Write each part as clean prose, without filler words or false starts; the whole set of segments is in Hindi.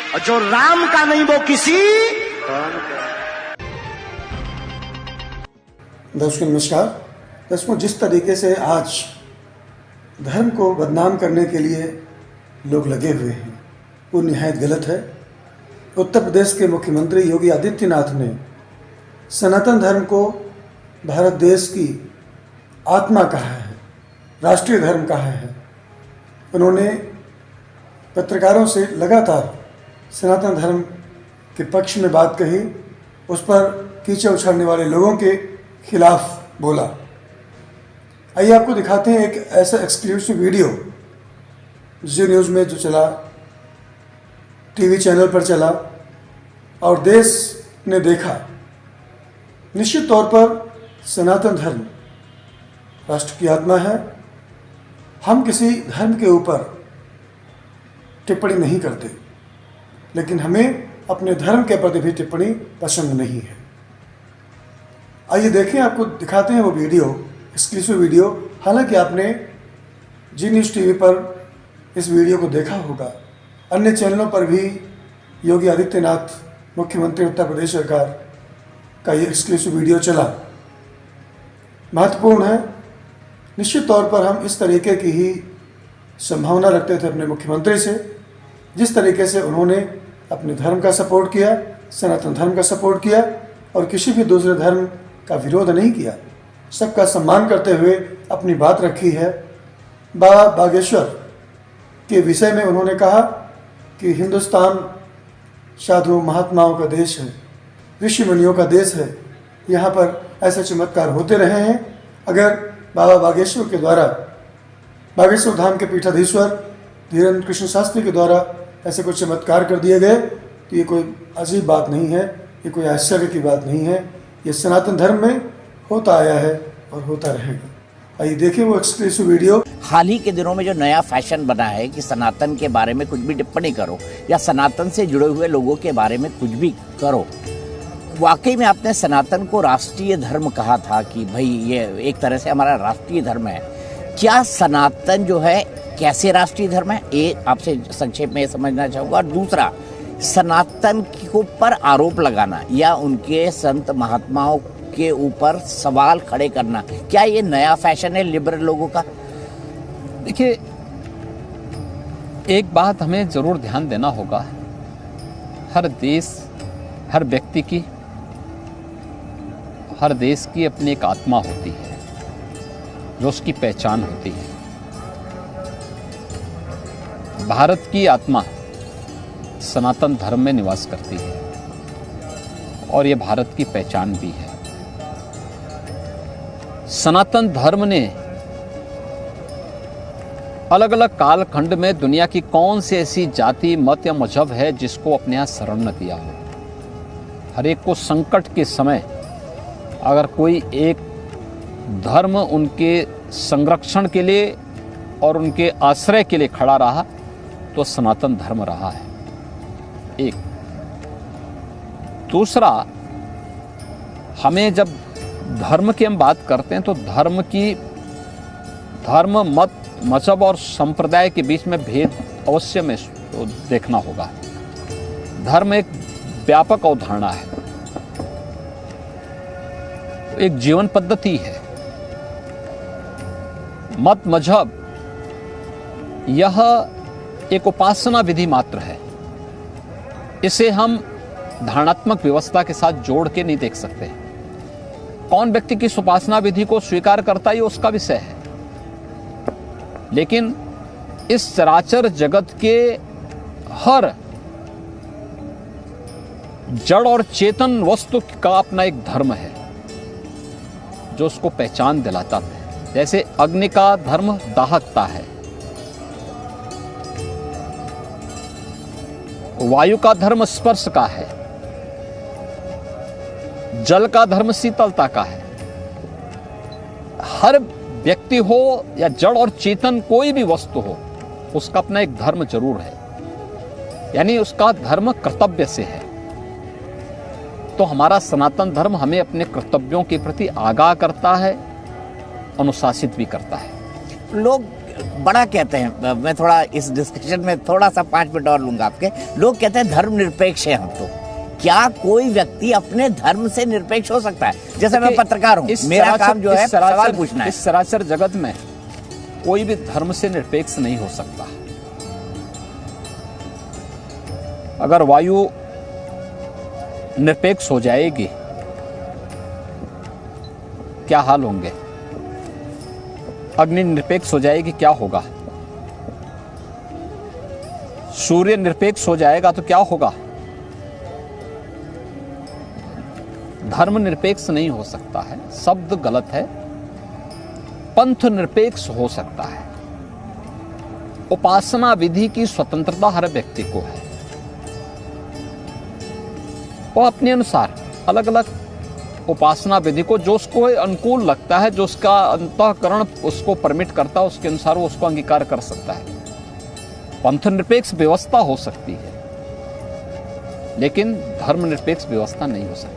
और जो राम का नहीं वो किसी दर्शकों नमस्कार। दर्शकों, जिस तरीके से आज धर्म को बदनाम करने के लिए लोग लगे हुए हैं वो निहायत गलत है। उत्तर प्रदेश के मुख्यमंत्री योगी आदित्यनाथ ने सनातन धर्म को भारत देश की आत्मा कहा है, राष्ट्रीय धर्म कहा है। उन्होंने पत्रकारों से लगातार सनातन धर्म के पक्ष में बात कही, उस पर कीचड़ उछालने वाले लोगों के खिलाफ बोला। आइए आपको दिखाते हैं एक ऐसा एक्सक्लूसिव वीडियो जी न्यूज़ में जो चला, टीवी चैनल पर चला और देश ने देखा। निश्चित तौर पर सनातन धर्म राष्ट्र की आत्मा है। हम किसी धर्म के ऊपर टिप्पणी नहीं करते, लेकिन हमें अपने धर्म के प्रति भी टिप्पणी पसंद नहीं है। आइए देखें, आपको दिखाते हैं वो वीडियो, एक्सक्लूसिव वीडियो। हालांकि आपने जी न्यूज़ टीवी पर इस वीडियो को देखा होगा, अन्य चैनलों पर भी योगी आदित्यनाथ मुख्यमंत्री उत्तर प्रदेश सरकार का ये एक्सक्लूसिव वीडियो चला। महत्वपूर्ण है। निश्चित तौर पर हम इस तरीके की ही संभावना रखते थे अपने मुख्यमंत्री से, जिस तरीके से उन्होंने अपने धर्म का सपोर्ट किया, सनातन धर्म का सपोर्ट किया और किसी भी दूसरे धर्म का विरोध नहीं किया, सबका सम्मान करते हुए अपनी बात रखी है। बाबा बागेश्वर के विषय में उन्होंने कहा कि हिंदुस्तान साधुओं महात्माओं का देश है, ऋषि मुनियों का देश है। यहाँ पर ऐसे चमत्कार होते रहे हैं। अगर बाबा बागेश्वर के द्वारा, बागेश्वर धाम के पीठाधीश्वर धीरेन्द्र कृष्ण शास्त्री के द्वारा ऐसे कोई चमत्कार कर दिए गए तो ये कोई अजीब बात नहीं है, ये कोई आश्चर्य की बात नहीं है। ये सनातन धर्म में होता आया है और होता रहेगा। आइए देखिए वो एक्सक्लूसिव वीडियो। हाल ही के दिनों में जो नया फैशन बना है कि सनातन के बारे में कुछ भी टिप्पणी करो या सनातन से जुड़े हुए लोगों के बारे में कुछ भी करो। वाकई में आपने सनातन को राष्ट्रीय धर्म कहा था कि भाई ये एक तरह से हमारा राष्ट्रीय धर्म है। क्या सनातन जो है कैसे राष्ट्रीय धर्म है, एक आपसे संक्षेप में समझना चाहूँगा। और दूसरा, सनातन के ऊपर आरोप लगाना या उनके संत महात्माओं के ऊपर सवाल खड़े करना, क्या ये नया फैशन है लिबरल लोगों का? देखिए, एक बात हमें जरूर ध्यान देना होगा। हर देश, हर व्यक्ति की, हर देश की अपनी एक आत्मा होती है जो उसकी पहचान होती है। भारत की आत्मा सनातन धर्म में निवास करती है और ये भारत की पहचान भी है। सनातन धर्म ने अलग अलग कालखंड में दुनिया की कौन सी ऐसी जाति, मत या मजहब है जिसको अपने यहाँ शरण न दिया हो। हर एक को संकट के समय अगर कोई एक धर्म उनके संरक्षण के लिए और उनके आश्रय के लिए खड़ा रहा तो सनातन धर्म रहा है। एक दूसरा, हमें जब धर्म की हम बात करते हैं तो धर्म, मत, मजहब और संप्रदाय के बीच में भेद अवश्य में तो देखना होगा। धर्म एक व्यापक अवधारणा है, एक जीवन पद्धति है। मत, मजहब यह एक उपासना विधि मात्र है। इसे हम धारणात्मक व्यवस्था के साथ जोड़ के नहीं देख सकते। कौन व्यक्ति किस उपासना विधि को स्वीकार करता है ये उसका विषय है, लेकिन इस चराचर जगत के हर जड़ और चेतन वस्तु का अपना एक धर्म है जो उसको पहचान दिलाता है। जैसे अग्नि का धर्म दाहकता है, वायु का धर्म स्पर्श का है, जल का धर्म शीतलता का है। हर व्यक्ति हो या जड़ और चेतन कोई भी वस्तु हो, उसका अपना एक धर्म जरूर है, यानी उसका धर्म कर्तव्य से है। तो हमारा सनातन धर्म हमें अपने कर्तव्यों के प्रति आगाह करता है, अनुशासित भी करता है। लोग बड़ा कहते हैं, मैं थोड़ा इस डिस्कशन में थोड़ा सा 5 मिनट और लूंगा आपके। लोग कहते हैं धर्मनिरपेक्ष है हम, तो क्या कोई व्यक्ति अपने धर्म से निरपेक्ष हो सकता है? जैसे मैं पत्रकार हूँ, मेरा काम जो है सवाल पूछना है। इस सरासर जगत में कोई भी धर्म से निरपेक्ष नहीं हो सकता। अगर वायु निरपेक्ष हो जाएगी, क्या हाल होंगे? अग्नि निरपेक्ष हो जाएगी, क्या होगा? सूर्य निरपेक्ष हो जाएगा तो क्या होगा? धर्म निरपेक्ष नहीं हो सकता है, शब्द गलत है। पंथ निरपेक्ष हो सकता है। उपासना विधि की स्वतंत्रता हर व्यक्ति को है। वो अपने अनुसार अलग अलग उपासना विधि को, जो उसको अनुकूल लगता है, जो उसका अंतःकरण उसको परमिट करता है, उसके अनुसार वो उसको अंगीकार कर सकता है। पंथ निरपेक्ष व्यवस्था हो सकती है, लेकिन धर्म निरपेक्ष व्यवस्था नहीं हो सकती।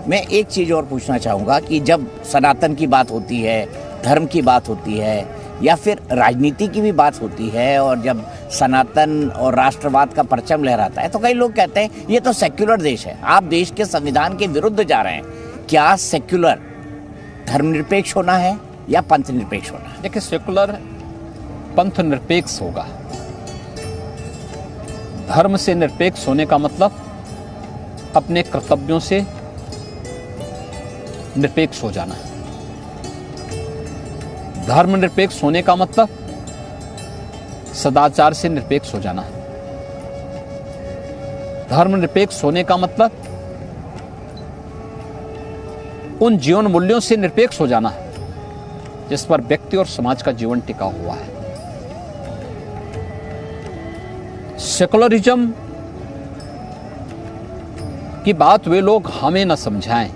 मैं एक चीज और पूछना चाहूंगा कि जब सनातन की बात होती है, धर्म की बात होती है, या फिर राजनीति की भी बात होती है, और जब सनातन और राष्ट्रवाद का परचम लहराता है, तो कई लोग कहते हैं ये तो सेक्युलर देश है, आप देश के संविधान के विरुद्ध जा रहे हैं। क्या सेक्युलर धर्मनिरपेक्ष होना है या पंथ निरपेक्ष होना है? देखिए, सेक्युलर पंथ निरपेक्ष होगा। धर्म से निरपेक्ष होने का मतलब अपने कर्तव्यों से निरपेक्ष हो जाना है। धर्म निरपेक्ष होने का मतलब सदाचार से निरपेक्ष हो जाना है। धर्म निरपेक्ष होने का मतलब उन जीवन मूल्यों से निरपेक्ष हो जाना है जिस पर व्यक्ति और समाज का जीवन टिका हुआ है। सेकुलरिज्म की बात वे लोग हमें न समझाएं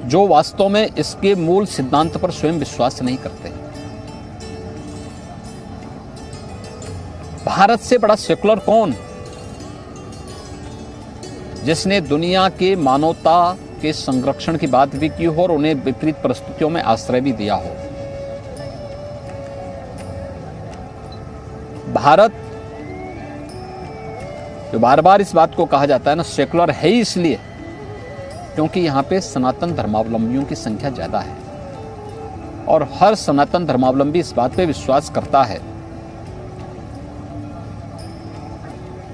जो वास्तव में इसके मूल सिद्धांत पर स्वयं विश्वास नहीं करते। भारत से बड़ा सेकुलर कौन, जिसने दुनिया के मानवता के संरक्षण की बात भी की हो और उन्हें विपरीत परिस्थितियों में आश्रय भी दिया हो। भारत, जो बार बार इस बात को कहा जाता है ना, सेकुलर है ही इसलिए क्योंकि यहाँ पे सनातन धर्मावलंबियों की संख्या ज्यादा है, और हर सनातन धर्मावलंबी इस बात पे विश्वास करता है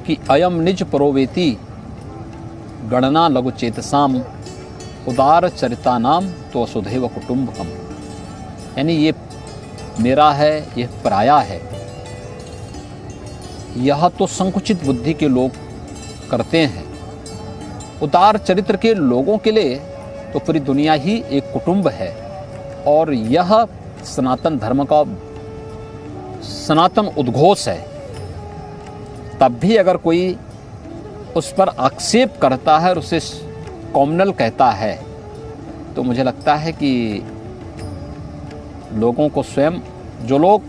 कि अयम निज परोवेति गणना लघु चेतसाम उदार चरिता नाम तो वसुधैव कुटुंबकम। यानी ये मेरा है, ये पराया है। यह तो संकुचित बुद्धि के लोग करते हैं। उदार चरित्र के लोगों के लिए तो पूरी दुनिया ही एक कुटुंब है, और यह सनातन धर्म का सनातन उद्घोष है। तब भी अगर कोई उस पर आक्षेप करता है और उसे कॉम्युनल कहता है, तो मुझे लगता है कि लोगों को स्वयं, जो लोग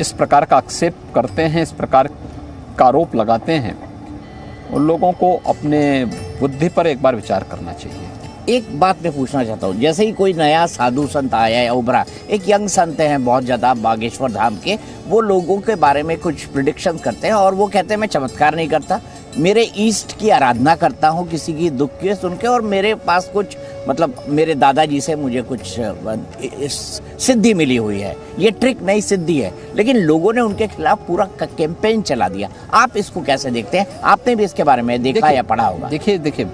इस प्रकार का आक्षेप करते हैं, इस प्रकार का आरोप लगाते हैं, उन लोगों को अपने बुद्धि पर एक बार विचार करना चाहिए। एक बात मैं पूछना चाहता हूँ, जैसे ही कोई नया साधु संत आया या उभरा, एक यंग संत हैं बहुत ज़्यादा बागेश्वर धाम के, वो लोगों के बारे में कुछ प्रिडिक्शन करते हैं और वो कहते हैं मैं चमत्कार नहीं करता, मेरे ईस्ट की आराधना करता हूँ किसी की दुख के सुन के, और मेरे पास कुछ मतलब मेरे दादाजी से मुझे कुछ सिद्धि मिली हुई है। ये ट्रिक नहीं, सिद्धि है। लेकिन लोगों ने उनके खिलाफ पूरा कैंपेन चला दिया। आप इसको कैसे देखते हैं? आपने भी इसके बारे में देखा या पढ़ा होगा। देखिए,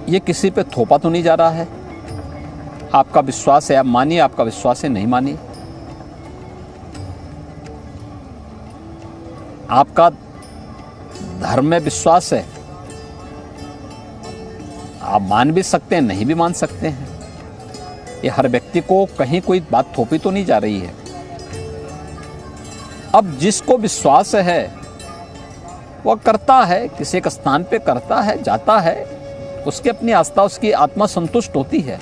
ये किसी पे थोपा तो नहीं जा रहा है। आपका विश्वास है, आप मानिए, आपका विश्वास है, नहीं मानिए। आपका धर्म में विश्वास है, आप मान भी सकते हैं, नहीं भी मान सकते हैं। ये हर व्यक्ति को कहीं कोई बात थोपी तो नहीं जा रही है। अब जिसको विश्वास है वह करता है, किसी एक स्थान पे करता है, जाता है, उसकी अपनी आस्था, उसकी आत्मा संतुष्ट होती है,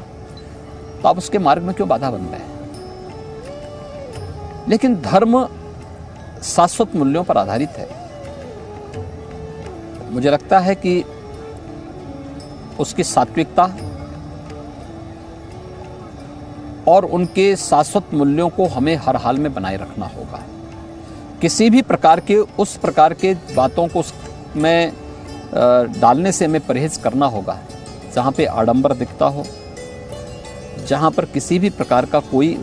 तो आप उसके मार्ग में क्यों बाधा बन रहे हैं? लेकिन धर्म शाश्वत मूल्यों पर आधारित है। मुझे लगता है कि उसकी सात्विकता, और उनके शाश्वत मूल्यों को हमें हर हाल में बनाए रखना होगा। किसी भी प्रकार के उस प्रकार के बातों को में डालने से हमें परहेज करना होगा जहाँ पे आडंबर दिखता हो, जहाँ पर किसी भी प्रकार का कोई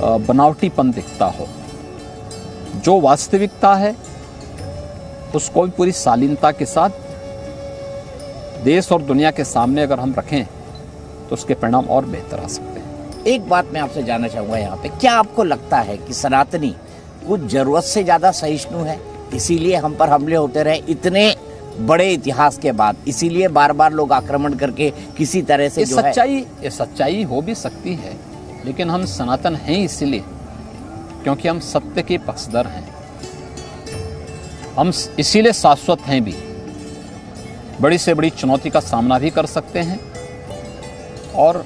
बनावटीपन दिखता हो। जो वास्तविकता है उसको भी पूरी शालीनता के साथ देश और दुनिया के सामने अगर हम रखें तो उसके परिणाम और बेहतर आ सकते हैं। एक बात मैं आपसे जानना चाहूँगा यहाँ पे, क्या आपको लगता है कि सनातनी कुछ ज़रूरत से ज़्यादा सहिष्णु है, इसीलिए हम पर हमले होते रहे इतने बड़े इतिहास के बाद, इसीलिए बार बार लोग आक्रमण करके किसी तरह से ये सच्चाई हो भी सकती है, लेकिन हम सनातन हैं इसीलिए क्योंकि हम सत्य के पक्षधर हैं, हम इसीलिए शाश्वत हैं भी। बड़ी से बड़ी चुनौती का सामना भी कर सकते हैं और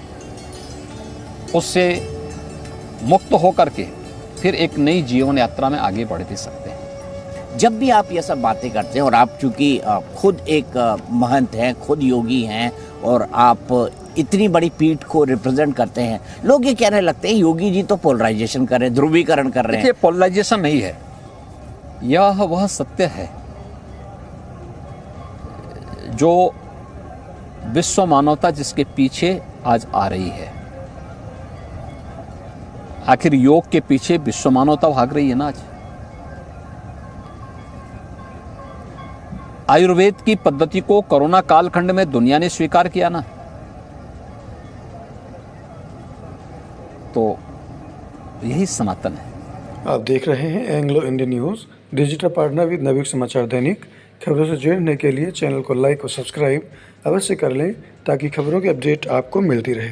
उससे मुक्त होकर के फिर एक नई जीवन यात्रा में आगे बढ़ भी सकते हैं। जब भी आप ये सब बातें करते हैं और आप चूंकि खुद एक महंत हैं, खुद योगी हैं और आप इतनी बड़ी पीठ को रिप्रेजेंट करते हैं, लोग ये कहने लगते हैं योगी जी तो पोलराइजेशन कर रहे हैं, ध्रुवीकरण कर रहे हैं। देखिए, पोलराइजेशन नहीं है, यह वह सत्य है जो विश्व मानवता जिसके पीछे आज आ रही है। आखिर योग के पीछे विश्व मानवता भाग रही है ना। आज आयुर्वेद की पद्धति को कोरोना कालखंड में दुनिया ने स्वीकार किया ना, तो यही सनातन है। आप देख रहे हैं Anglo Indian news, digital partner with Navyug Samachar Dainik. खबरों से जुड़ने के लिए चैनल को लाइक और सब्सक्राइब अवश्य कर लें ताकि खबरों की अपडेट आपको मिलती रहे।